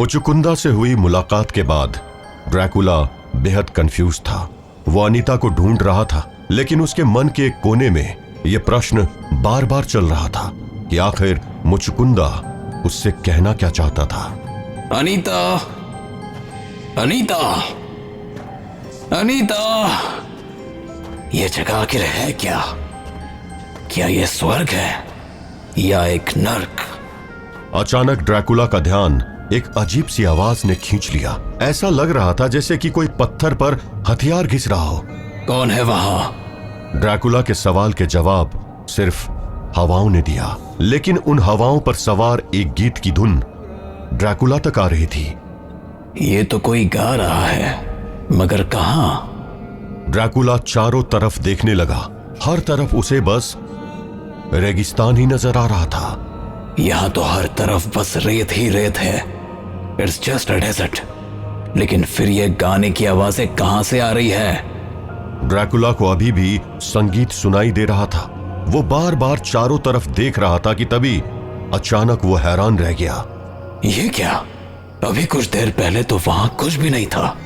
मुचुकुंदा से हुई मुलाकात के बाद ड्रैकुला बेहद कंफ्यूज था। वो अनीता को ढूंढ रहा था, लेकिन उसके मन के एक कोने में यह प्रश्न बार बार चल रहा था कि आखिर मुचुकुंदा उससे कहना क्या चाहता था। अनीता, अनीता, अनीता, ये जगह आखिर है क्या? क्या ये स्वर्ग है या एक नर्क? अचानक ड्रैकुला का ध्यान एक अजीब सी आवाज ने खींच लिया। ऐसा लग रहा था जैसे कि कोई पत्थर पर हथियार घिस रहा हो। कौन है वहां? ड्रैकुला के सवाल के जवाब सिर्फ हवाओं ने दिया, लेकिन उन हवाओं पर सवार एक गीत की धुन ड्रैकुला तक आ रही थी। ये तो कोई गा रहा है, मगर कहां? ड्रैकुला चारों तरफ देखने लगा। हर तरफ उसे बस रेगिस्तान ही नजर आ रहा था। यहां तो हर तरफ बस रेत ही रेत है। It's just a desert. लेकिन फिर ये गाने की आवाजें कहां से आ रही है? ड्रैकुला को अभी भी संगीत सुनाई दे रहा था। वो बार बार चारों तरफ देख रहा था कि तभी अचानक वो हैरान रह गया। ये क्या? अभी कुछ देर पहले तो वहां कुछ भी नहीं था,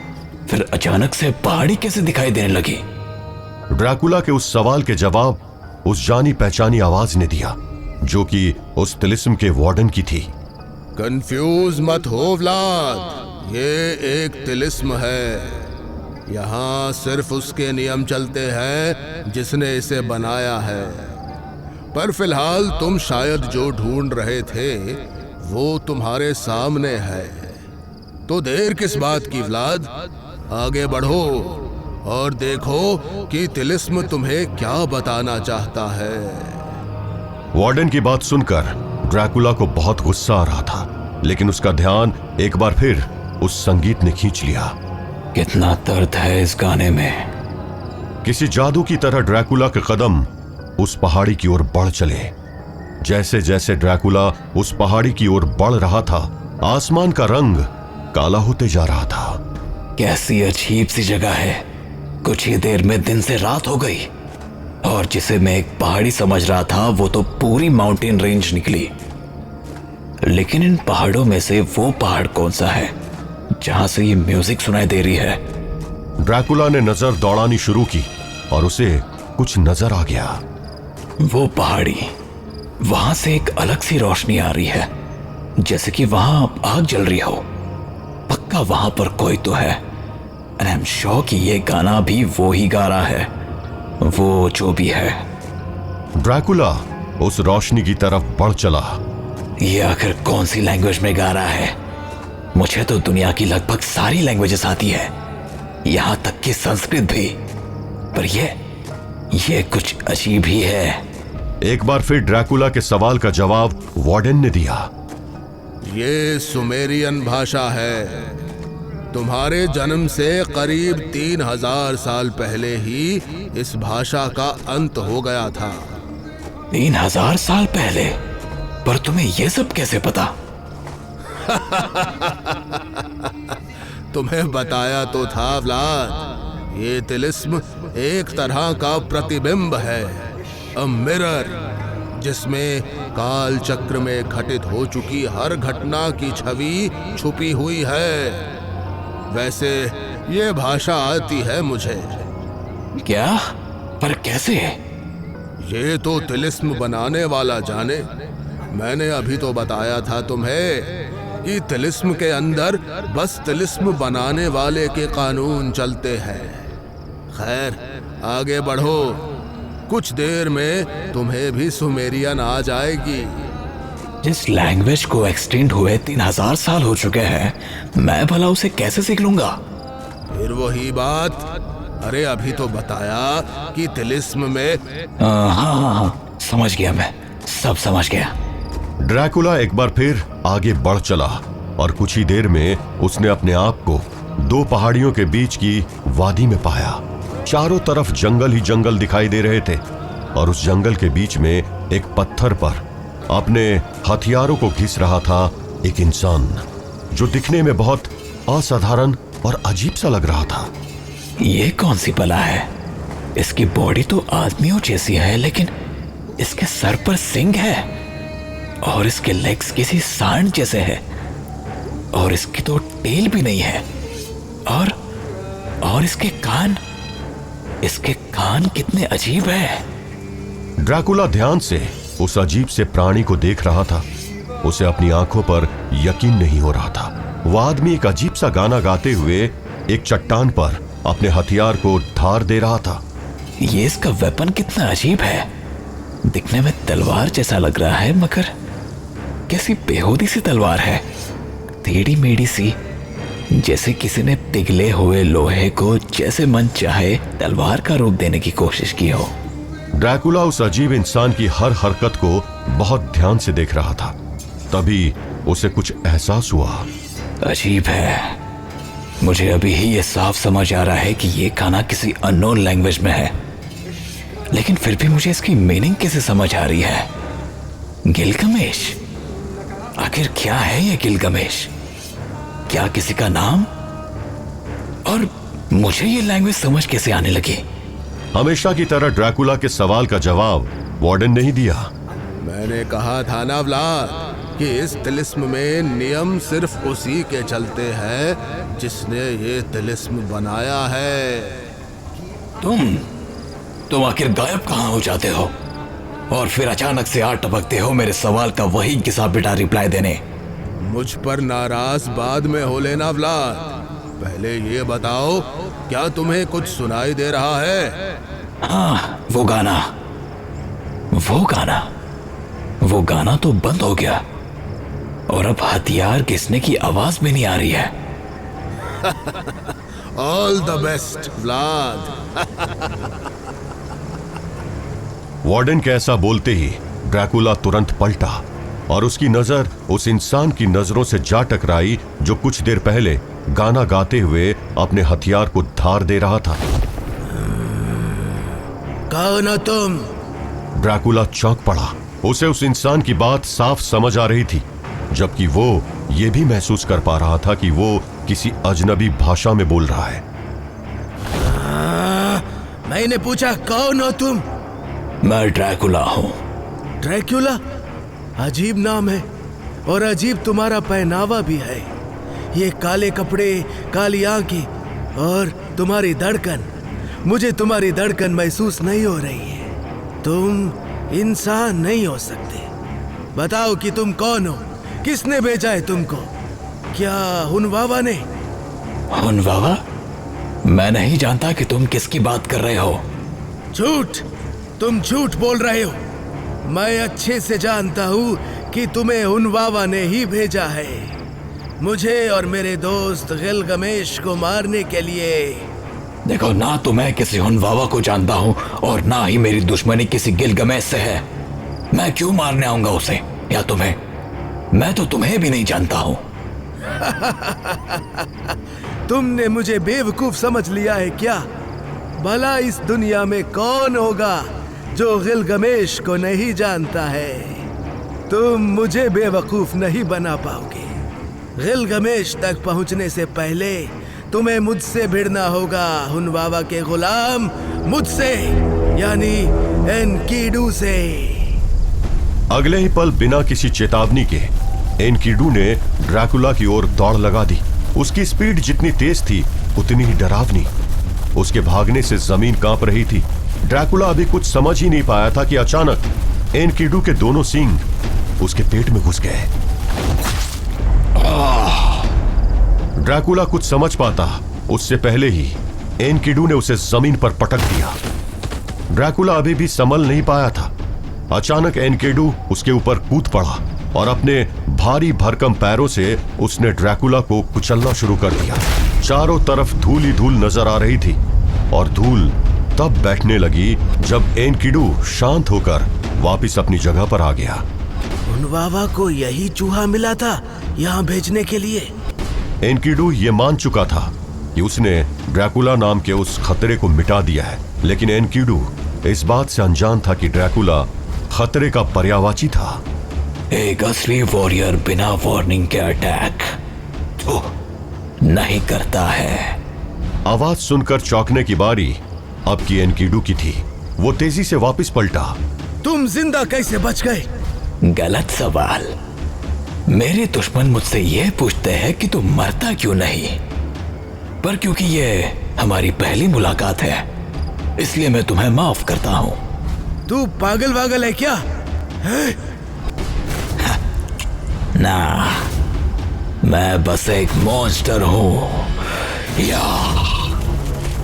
फिर अचानक से पहाड़ी कैसे दिखाई देने लगी? ड्रैकुला के उस सवाल के जवाब उस जानी पहचानी आवाज ने दिया, जो कि उस तिलिस्म के वार्डन की थी। कंफ्यूज मत हो व्लाद, ये एक तिलिस्म है। यहाँ सिर्फ उसके नियम चलते हैं जिसने इसे बनाया है। पर फिलहाल तुम शायद जो ढूंढ रहे थे वो तुम्हारे सामने है। तो देर किस बात की व्लाद, आगे बढ़ो और देखो कि तिलिस्म तुम्हें क्या बताना चाहता है। वार्डन की बात सुनकर ड्रैकुला को बहुत गुस्सा आ रहा था, लेकिन उसका ध्यान एक बार फिर उस संगीत ने खींच लिया। कितना दर्द है इस गाने में। किसी जादू की तरह ड्रैकुला के कदम उस पहाड़ी की ओर बढ़ चले। जैसे जैसे ड्रैकुला उस पहाड़ी की ओर बढ़ रहा था, आसमान का रंग काला होते जा रहा था। कैसी अजीब सी जगह है। कुछ ही देर में दिन से रात हो गई, और जिसे मैं एक पहाड़ी समझ रहा था वो तो पूरी माउंटेन रेंज निकली। लेकिन इन पहाड़ों में से वो पहाड़ कौन सा है जहां से ये म्यूजिक सुनाई दे रही है? ड्रैकुला ने नजर दौड़ानी शुरू की और उसे कुछ नजर आ गया। वो पहाड़ी, वहां से एक अलग सी रोशनी आ रही है, जैसे कि वहां आग जल रही हो। पक्का वहां पर कोई तो है, एंड आई एम श्योर कि ये गाना भी वो ही गा रहा है, वो जो भी है। ड्रैकुला उस रोशनी की तरफ बढ़ चला। ये आखिर कौन सी लैंग्वेज में गा रहा है? मुझे तो दुनिया की लगभग सारी लैंग्वेजेस आती है, यहां तक कि संस्कृत भी, पर ये कुछ अजीब ही है। एक बार फिर ड्रैकुला के सवाल का जवाब वार्डन ने दिया। ये सुमेरियन भाषा है। तुम्हारे जन्म से करीब 3000 साल पहले ही इस भाषा का अंत हो गया था। 3000 साल पहले? पर तुम्हें यह सब कैसे पता? तुम्हें बताया तो था व्लाद, ये तिलिस्म एक तरह का प्रतिबिंब है, अ मिरर, जिसमें काल चक्र में घटित हो चुकी हर घटना की छवि छुपी हुई है। वैसे ये भाषा आती है मुझे। क्या? पर कैसे? ये तो तिलिस्म बनाने वाला जाने। मैंने अभी तो बताया था तुम्हें कि तिलिस्म के अंदर बस तिलिस्म बनाने वाले के कानून चलते हैं। खैर, आगे बढ़ो, कुछ देर में तुम्हें भी सुमेरियन आ जाएगी। जिस लैंग्वेज को एक्सटेंड हुए 3000 साल हो चुके हैं, मैं भला उसे कैसे सीख लूंगा? फिर वही बात, अरे अभी तो बताया कि तिलिस्म में। हाँ, समझ गया, मैं सब समझ गया। ड्रैकुला एक बार फिर आगे बढ़ चला और कुछ ही देर में उसने अपने आप को 2 पहाड़ियों के बीच की वादी में पाया। चारों तरफ जंगल ही जंगल दिखाई दे रहे थे, और उस जंगल के बीच में एक पत्थर पर अपने हथियारों को घिस रहा था एक इंसान, जो दिखने में बहुत असाधारण और अजीब सा लग रहा था। ये कौन सी बला है? इसकी बॉडी तो आदमियों जैसी है, लेकिन इसके सर पर सिंग है और इसके लेग्स किसी सांड जैसे है। और इसकी तो टेल भी नहीं है। और इसके कान कितने अजीब है। ड्रैकुला ध्यान से उस अजीब से प्राणी को देख रहा था। उसे अपनी आंखों पर यकीन नहीं हो रहा था। वह आदमी एक अजीब सा गाना गाते हुए एक चट्टान पर अपने हथियार को धार दे रहा था। ये इसका वेपन कितना अजीब है। दिखने में तलवार जैसा लग रहा है, मगर कैसी बेहूदी सी तलवार है, टेढ़ी मेढ़ी सी, जैसे किसी ने पिघले हुए लोहे को जैसे मन चाहे तलवार का रूप देने की कोशिश की हो। ड्रैकुला उस अजीब इंसान की हर हरकत को बहुत ध्यान से देख रहा था। तभी उसे कुछ एहसास हुआ। अजीब है, मुझे अभी ही ये साफ समझ आ रहा है कि ये गाना किसी अननोन लैंग्वेज में है, लेकिन फिर भी मुझे इसकी मीनिंग कैसे समझ आ रही है। गिलगमेश, आखिर क्या है ये गिलगमेश? क्या किसी का नाम? और मुझे ये लैंग्वेज समझ कैसे आने लगी? हमेशा की तरह ड्रैकुला के सवाल का जवाब वार्डन ने ही दिया। मैंने कहा था ना व्लाद कि इस तिलिस्म में नियम सिर्फ उसी के चलते हैं जिसने ये तिलिस्म बनाया है। तुम आखिर गायब कहाँ हो जाते हो और फिर अचानक से आ टपकते हो मेरे सवाल का वही घिसा पिटा रिप्लाई देने। मुझ पर नाराज बाद में हो लेना व्लाद। पहले ये बताओ, क्या तुम्हें कुछ सुनाई दे रहा है? हाँ, वो गाना तो बंद हो गया और अब हथियार घिसने की आवाज भी नहीं आ रही है। All the best Vlad. Warden के ऐसा बोलते ही ड्रैकुला तुरंत पलटा और उसकी नजर उस इंसान की नजरों से जा टकराई जो कुछ देर पहले गाना गाते हुए अपने हथियार को धार दे रहा था। कौन हो तुम? ड्रैकुला चौंक पड़ा। उसे उस इंसान की बात साफ समझ आ रही थी, जबकि वो ये भी महसूस कर पा रहा था कि वो किसी अजनबी भाषा में बोल रहा है। मैंने पूछा कौन हो तुम? मैं ड्रैकुला हूँ। ड्रैकुला? अजीब नाम है और अजीब तुम्हारा पहनावा भी है। ये काले कपड़े, काली आंखें और तुम्हारी धड़कन, मुझे तुम्हारी धड़कन महसूस नहीं हो रही है। तुम इंसान नहीं हो सकते। बताओ कि तुम कौन हो? किसने भेजा है तुमको? क्या हुनवावा ने? हुनवावा? मैं नहीं जानता कि तुम किसकी बात कर रहे हो। झूठ! तुम झूठ बोल रहे हो। मैं अच्छे से जानता हूँ कि तुम्हें हुनवावा ने ही भेजा है, मुझे और मेरे दोस्त गिलगमेश को मारने के लिए। देखो, ना तो मैं किसी हुनवावा को जानता हूँ और ना ही मेरी दुश्मनी किसी गिलगमेश से है। मैं क्यों मारने आऊंगा उसे या तुम्हें? मैं तो तुम्हें भी नहीं जानता हूँ। तुमने मुझे बेवकूफ समझ लिया है क्या? भला इस दुनिया में कौन होगा जो गिलगमेश को नहीं जानता है? तुम मुझे बेवकूफ नहीं बना पाओगे। गिलगमेश तक पहुंचने से पहले तुम्हें मुझसे भिड़ना होगा, हुनवावा के गुलाम, मुझसे, यानी एनकीडू से। अगले ही पल बिना किसी चेतावनी के एनकीडू ने ड्रैकुला की ओर दौड़ लगा दी। उसकी स्पीड जितनी तेज थी उतनी ही डरावनी। उसके भागने से जमीन कांप रही थी। ड्रैकुला अभी कुछ समझ ही नहीं पाया था कि अचानक एनकीडू के दोनों सींग उसके पेट में घुस गए। ड्रैकुला कुछ समझ पाता उससे पहले ही एनकीडू ने उसे जमीन पर पटक दिया। ड्रैकुला अभी भी संभल नहीं पाया था। अचानक एनकीडू उसके ऊपर कूद पड़ा और अपने भारी भरकम पैरों से उसने ड्रैकुला को कुचलना शुरू कर दिया। चारों तरफ धूल ही धूल नजर आ रही थी और धूल तब बैठने लगी जब एनकीडू शांत होकर वापस अपनी जगह पर आ गया। हुनवावा को यही चूहा मिला था यहाँ भेजने के लिए। एनकीडू ये मान चुका था कि उसने ड्रैकुला नाम के उस खतरे को मिटा दिया है, लेकिन एनकीडू इस बात से अनजान था कि ड्रैकुला खतरे का पर्यायवाची था। एक असली वॉरियर बिना वार्निंग के अटैक नहीं करता है। आवाज सुनकर चौंकने की बारी अब की एनकीडू की थी। वो तेजी से वापस पलटा। तुम जिंदा कैसे बच गए? गलत सवाल। मेरे दुश्मन मुझसे यह पूछते हैं कि तू मरता क्यों नहीं, पर क्योंकि ये हमारी पहली मुलाकात है इसलिए मैं तुम्हें माफ करता हूं। तू पागल वागल है क्या? ना, मैं बस एक मॉन्स्टर हूं। या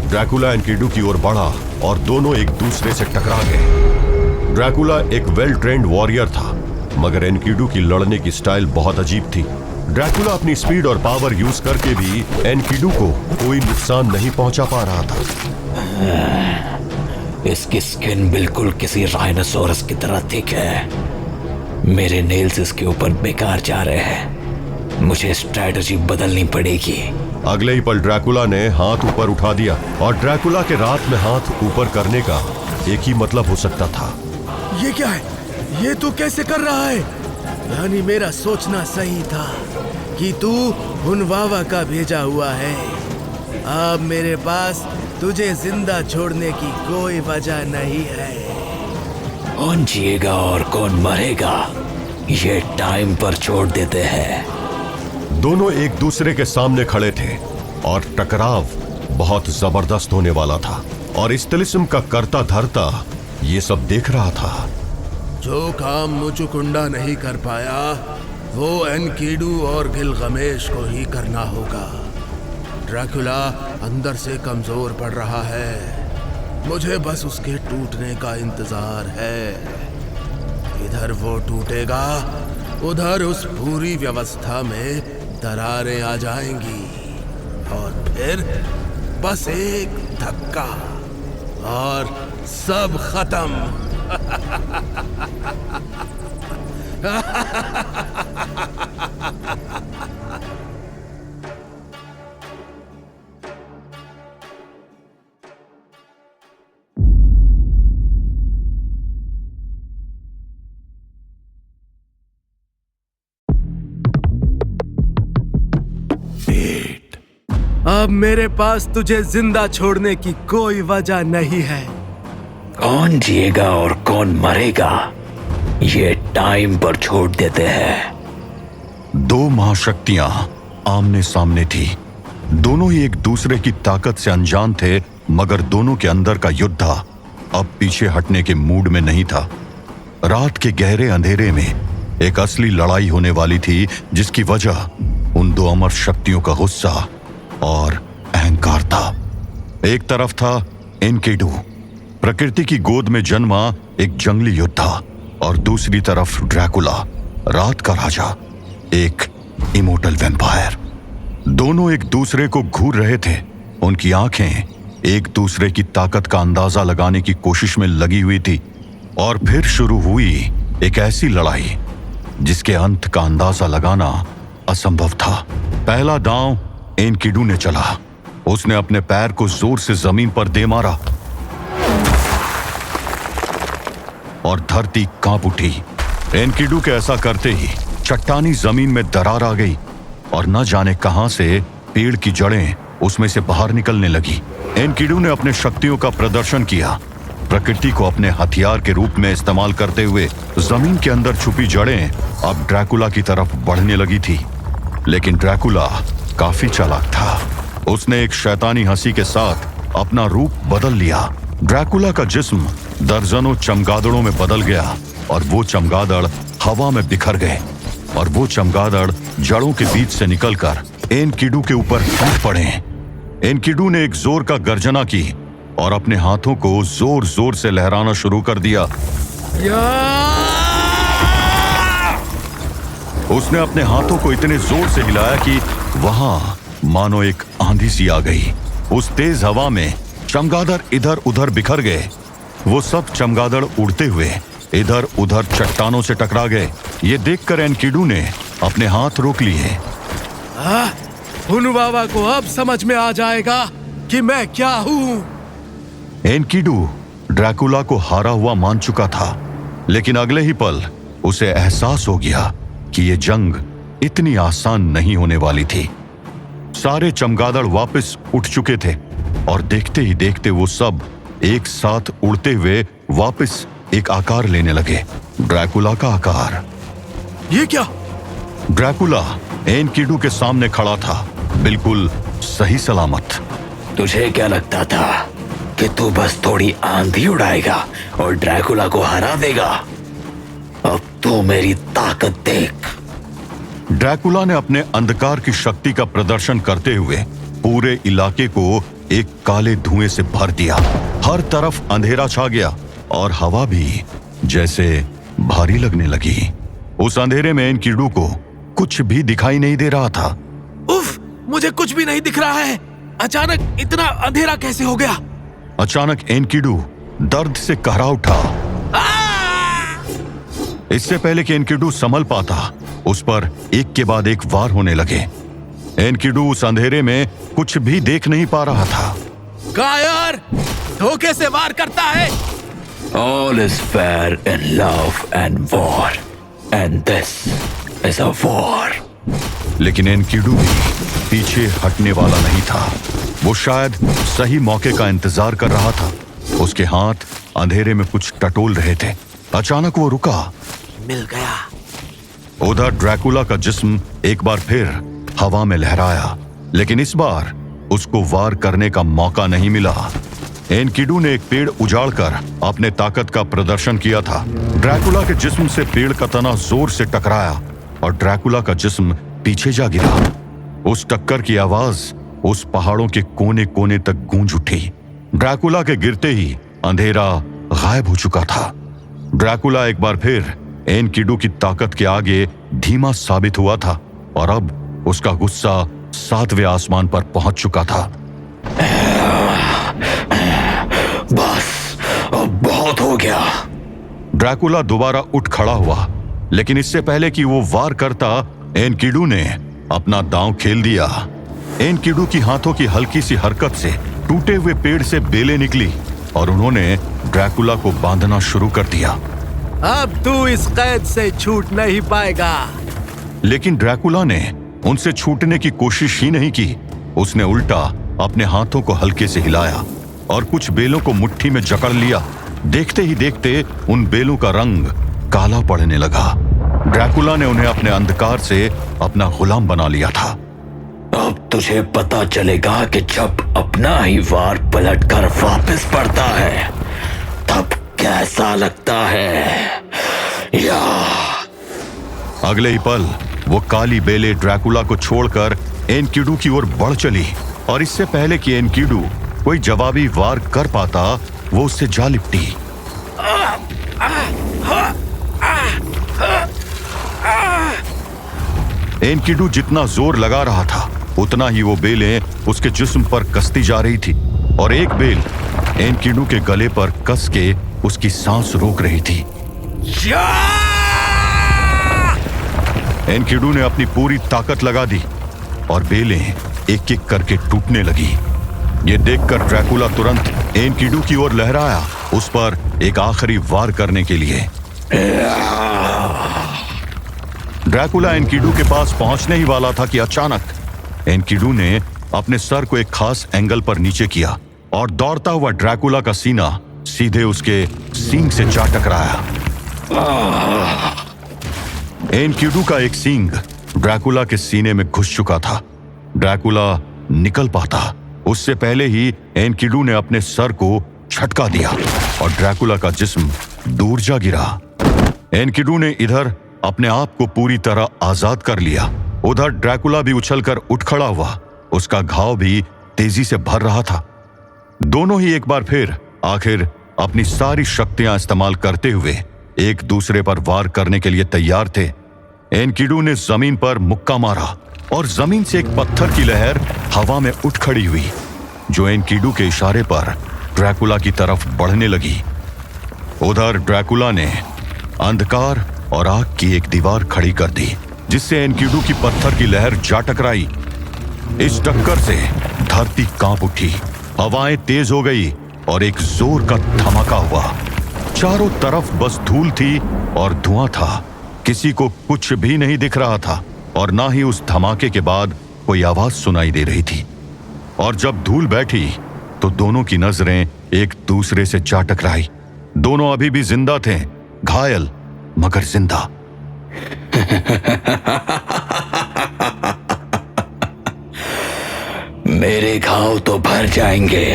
ड्रैकुला एनकिडू की ओर बढ़ा और दोनों एक दूसरे से टकरा गए। ड्रैकुला एक वेल ट्रेन्ड वॉरियर था, मगर एनकिडू की लड़ने की स्टाइल बहुत अजीब थी। ड्रैकुला अपनी स्पीड और पावर यूज करके भी एनकिडू को कोई नुकसान नहीं पहुंचा पा रहा था। इसकी स्किन बिल्कुल किसी राइनोसोरस की तरह थिक है। मेरे नेल्स इसके ऊपर बेकार जा रहे हैं। मुझे स्ट्रैटेजी बदलनी पड़ेगी। अगले ही पल ड्रैकुला ने हाथ ऊपर उठा दिया और ड्रैकुला के रात में हाथ ऊपर करने का एक ही मतलब हो सकता था। ये क्या है? ये तू कैसे कर रहा है? यानी मेरा सोचना सही था कि तू हुनवावा का भेजा हुआ है। अब मेरे पास तुझे जिंदा छोड़ने की कोई वजह नहीं है। कौन जिएगा और कौन मरेगा ये टाइम पर छोड़ देते हैं। दोनों एक दूसरे के सामने खड़े थे और टकराव बहुत जबरदस्त होने वाला था और इस तिलिस्म का करता धरता ये सब देख रहा था। जो काम मुचुकुंडा नहीं कर पाया वो एनकिडू और गिलगमेश को ही करना होगा। ड्रैकुला अंदर से कमजोर पड़ रहा है। मुझे बस उसके टूटने का इंतजार है। इधर वो टूटेगा, उधर उस पूरी व्यवस्था में दरारें आ जाएंगी और फिर बस एक धक्का और सब खत्म। अब मेरे पास तुझे जिंदा छोड़ने की कोई वजह नहीं है। कौन जिएगा और कौन मरेगा ये टाइम पर छोड़ देते हैं। दो महाशक्तियां आमने सामने थी। दोनों ही एक दूसरे की ताकत से अनजान थे, मगर दोनों के अंदर का योद्धा अब पीछे हटने के मूड में नहीं था। रात के गहरे अंधेरे में एक असली लड़ाई होने वाली थी, जिसकी वजह उन दो अमर शक्तियों का गुस्सा और अहंकार था। एक तरफ था एनकिडू, प्रकृति की गोद में जन्मा एक जंगली योद्धा, और दूसरी तरफ ड्रैकुला, रात का राजा, एक इमोर्टल वैम्पायर। दोनों एक दूसरे को घूर रहे थे। उनकी आंखें एक दूसरे की ताकत का अंदाजा लगाने की कोशिश में लगी हुई थी। और फिर शुरू हुई एक ऐसी लड़ाई जिसके अंत का अंदाजा लगाना असंभव था। पहला दांव एनकिडू ने चला। उसने अपने पैर को जोर से जमीन पर दे मारा और धरती कांप उठी। एनकिडू के ऐसा करते ही चट्टानी जमीन में दरार आ गई और न जाने कहां से पेड़ की जड़ें उसमें से बाहर निकलने लगी। एनकिडू ने अपने शक्तियों का प्रदर्शन किया। प्रकृति को अपने हथियार के रूप में इस्तेमाल करते हुए जमीन के अंदर छुपी जड़ें अब ड्रैकुला की तरफ बढ़ने लगी थी। लेकिन ड्रैकुला काफी चालाक था। उसने एक शैतानी हंसी के साथ अपना रूप बदल लिया। ड्रैकुला का जिस्म दर्जनों चमगादड़ों में बदल गया और वो चमगादड़ हवा में बिखर गए और वो चमगादड़ जड़ों के बीच से निकलकर एनकिडू के ऊपर टूट पड़े। एनकिडू ने एक जोर का गर्जना की और अपने हाथों को जोर जोर से लहराना शुरू कर दिया। उसने अपने हाथों को इतने जोर से हिलाया कि वहां मानो एक आंधी सी आ गई। उस तेज हवा में चमगादड़ इधर उधर बिखर गए। वो सब चमगादड़ उड़ते हुए इधर उधर चट्टानों से टकरा गए। ये देखकर एनकिडू ने अपने हाथ रोक लिए। हुनवावा को अब समझ में आ जाएगा कि मैं क्या हूं। एनकिडू ड्रैकुला को हारा हुआ मान चुका था, लेकिन अगले ही पल उसे एहसास हो गया कि ये जंग इतनी आसान नहीं होने वाली थी। सारे चमगादड़ वापस उठ चुके थे और देखते ही देखते वो सब एक साथ उड़ते हुए वापस एक आकार लेने लगे, ड्रैकुला का आकार। ये क्या? ड्रैकुला एनकिडू के सामने खड़ा था, बिल्कुल सही सलामत। तुझे क्या लगता था कि तू बस थोड़ी आंधी उड़ाएगा और ड्रैकुला को हरा देगा? अब तू मेरी ताकत देख। ड्रैकुला ने अपने अंधकार की शक्ति का प्रदर्शन करते हुए पूरे इलाके को एक काले धुएं से भर दिया। हर तरफ अंधेरा छा गया और हवा भी जैसे भारी लगने लगी। उस अंधेरे में एनकिडू को कुछ भी दिखाई नहीं दे रहा था। उफ, मुझे कुछ भी नहीं दिख रहा है। अचानक इतना अंधेरा कैसे हो गया? अचानक एनकिडू दर्द से कहरा उठा। इससे पहले कि एनकिडू संभल पाता, उस पर एक के बाद एक वार होने लगे। एनकिडू उस अंधेरे में कुछ भी देख नहीं पा रहा था। कायर, धोखे से वार करता है। All is fair in love and war, and this is a war. लेकिन एनकिडू भी पीछे हटने वाला नहीं था। वो शायद सही मौके का इंतजार कर रहा था। उसके हाथ अंधेरे में कुछ टटोल रहे थे। अचानक वो रुका। मिल गया। उधर ड्रैकुला का जिस्म एक बार फिर हवा में लहराया, लेकिन इस बार उसको वार करने का मौका नहीं मिला। एनकिडू ने एक पेड़ उजाड़कर अपने ताकत का प्रदर्शन किया था। ड्रैकुला के जिस्म से पेड़ का तना जोर से टकराया और ड्रैकुला का जिस्म पीछे जा गिरा। उस टक्कर की आवाज उस पहाड़ों के कोने कोने तक गूंज उठी। ड्रैकुला के गिरते ही अंधेरा गायब हो चुका था। ड्रैकुला एक बार फिर एनकिडू की ताकत के आगे धीमा साबित हुआ था और अब उसका गुस्सा 7वें आसमान पर पहुंच चुका था। बस, अब बहुत हो गया। ड्रैकुला दोबारा उठ खड़ा हुआ, लेकिन इससे पहले कि वो वार करता, एनकिडू ने अपना दांव खेल दिया। एनकिडू की हाथों की हल्की सी हरकत से टूटे हुए पेड़ से बेलें निकली और उन्होंने ड्रैकुला को बांधना शुरू कर दिया। अब तू इस कैद से छूट नहीं पाएगा। लेकिन ड्रैकुला ने उनसे छूटने की कोशिश ही नहीं की। उसने उल्टा अपने हाथों को हल्के से हिलाया और कुछ बेलों को मुट्ठी में जकड़ लिया। देखते ही देखते उन बेलों का रंग काला पड़ने लगा। ड्रैकुला ने उन्हें अपने अंधकार से अपना गुलाम बना लिया था। अब तुझे पता चलेगा कि जब अपना ही वार पलटकर वापस पड़ता है तब कैसा लगता है। या अगले ही पल वो काली बेले ड्रैकुला को छोड़कर एनकिडू की ओर बढ़ चली और इससे पहले कि एनकिडू कोई जवाबी वार कर पाता, वो उससे जा लिपटी। एनकिडू जितना जोर लगा रहा था, उतना ही वो बेलें उसके जिस्म पर कसती जा रही थी और एक बेल एनकिडू के गले पर कस के उसकी सांस रोक रही थी। एनकिडू ने अपनी पूरी ताकत लगा दी और बेलें एक एक करके टूटने लगी। ये देखकर ड्रैकुला तुरंत एनकिडू की ओर लहराया, उस पर एक आखिरी वार करने के लिए। ड्रैकुला एनकिडू के पास पहुंचने ही वाला था कि अचानक एनकिडू ने अपने सर को एक खास एंगल पर नीचे किया और दौड़ता हुआ ड्रैकुला का सीना सीधे उसके सींग से जा टकराया। एनकिडू का एक सींग ड्रैकुला के सीने में घुस चुका था। ड्रैकुला निकल पाता, उससे पहले ही एनकिडू ने अपने सर को झटका दिया और ड्रैकुला का जिस्म दूर जा गिरा। एनकिडू ने इधर अपने आप को पूरी तरह आजाद कर लिया, उधर ड्रैकुला भी उछलकर उठ खड़ा हुआ। उसका घाव भी तेजी से भर रहा था। दोनों ही एक बार फिर आखिर अपनी सारी शक्तियां इस्तेमाल करते हुए एक दूसरे पर वार करने के लिए तैयार थे। एनकिडू ने जमीन पर मुक्का मारा और जमीन से एक पत्थर की लहर हवा में उठ खड़ी हुई, जो एनकिडू के इशारे पर ड्रैकुला की तरफ बढ़ने लगी। उधर ड्रैकुला ने अंधकार और आग की एक दीवार खड़ी कर दी, जिससे एनकिडू की पत्थर की लहर जा टकराई। इस टक्कर से धरती कांप उठी, हवाएं तेज हो गई और एक जोर का धमाका हुआ। चारों तरफ बस धूल थी और धुआं था। किसी को कुछ भी नहीं दिख रहा था और ना ही उस धमाके के बाद कोई आवाज सुनाई दे रही थी। और जब धूल बैठी तो दोनों की नजरें एक दूसरे से जा टकराई। दोनों अभी भी जिंदा थे, घायल मगर जिंदा। मेरे घाव तो भर जाएंगे,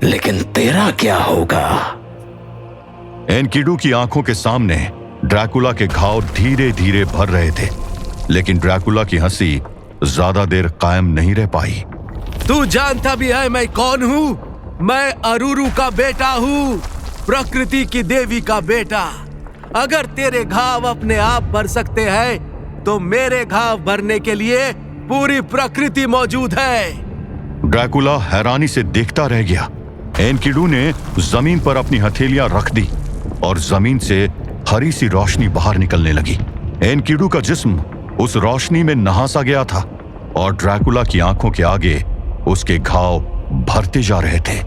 लेकिन तेरा क्या होगा? एनकिडू की आंखों के सामने ड्रैकुला के घाव धीरे धीरे भर रहे थे, लेकिन ड्रैकुला की हंसी ज्यादा देर कायम नहीं रह पाई। तू जानता भी है मैं कौन हूँ? मैं अरुरु का बेटा हूँ, प्रकृति की देवी का बेटा। अगर तेरे घाव अपने आप भर सकते हैं, तो मेरे घाव भरने के लिए पूरी प्रकृति मौजूद है। ड्रैकुला हैरानी से देखता रह गया। एनकिडू ने जमीन पर अपनी हथेलियां रख दी और जमीन से हरी सी रोशनी बाहर निकलने लगी। एनकिडू का जिस्म उस रोशनी में नहासा गया था और ड्रैकुला की आंखों के आगे उसके घाव भरते जा रहे थे।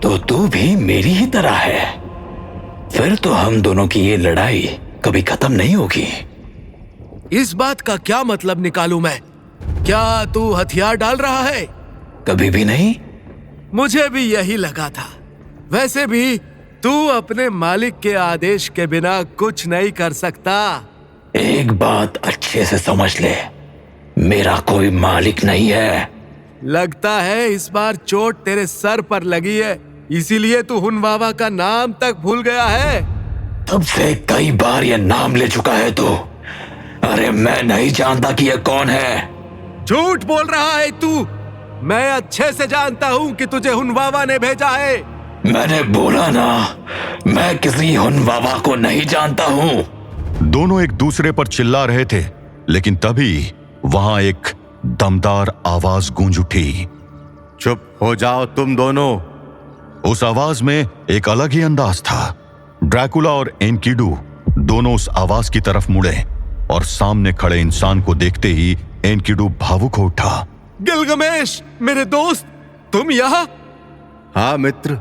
तो तू भी मेरी ही तरह है। फिर तो हम दोनों की ये लड़ाई कभी खत्म नहीं होगी। इस बात का क्या मतलब निकालूं मैं? क्या तू हथियार डाल रहा है? कभी भी नहीं। मुझे भी यही लगा था। वैसे भी तू अपने मालिक के आदेश के बिना कुछ नहीं कर सकता। एक बात अच्छे से समझ ले, मेरा कोई मालिक नहीं है। लगता है इस बार चोट तेरे सर पर लगी है, इसीलिए तू हुनवावा का नाम तक भूल गया है। तब से कई बार ये नाम ले चुका है तू। अरे मैं नहीं जानता कि ये कौन है। झूठ बोल रहा है तू। मैं अच्छे से जानता हूँ कि तुझे हुनवावा ने भेजा है। मैंने बोला ना, मैं किसी हुनवावा को नहीं जानता हूँ। दोनों एक दूसरे पर चिल्ला रहे थे, लेकिन तभी वहां एक दमदार आवाज गूंज उठी। चुप हो जाओ तुम दोनों। उस आवाज में एक अलग ही अंदाज था। ड्रैकुला और एनकिडू दोनों उस आवाज की तरफ मुड़े और सामने खड़े इंसान को देखते ही एनकिडू भावुक हो उठा। गिलगमेश, मेरे दोस्त, तुम यहाँ? हाँ मित्र,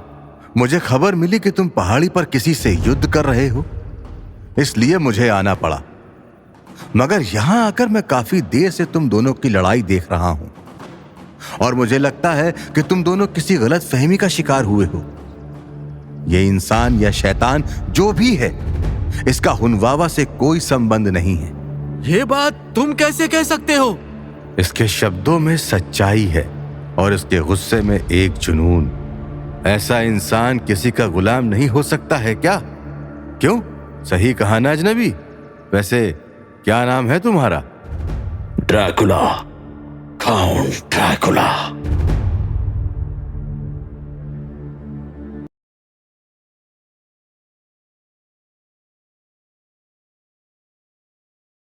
मुझे खबर मिली कि तुम पहाड़ी पर किसी से युद्ध कर रहे हो, इसलिए मुझे आना पड़ा। मगर यहां आकर मैं काफी देर से तुम दोनों की लड़ाई देख रहा हूं और मुझे लगता है कि तुम दोनों किसी गलत फहमी का शिकार हुए हो। ये इंसान या शैतान जो भी है, इसका हुनवावा से कोई संबंध नहीं है। ये बात तुम कैसे कह सकते हो? इसके शब्दों में सच्चाई है और इसके गुस्से में एक जुनून। ऐसा इंसान किसी का गुलाम नहीं हो सकता है क्या? क्यों, सही कहा ना अजनबी? वैसे क्या नाम है तुम्हारा? Dracula, count Dracula.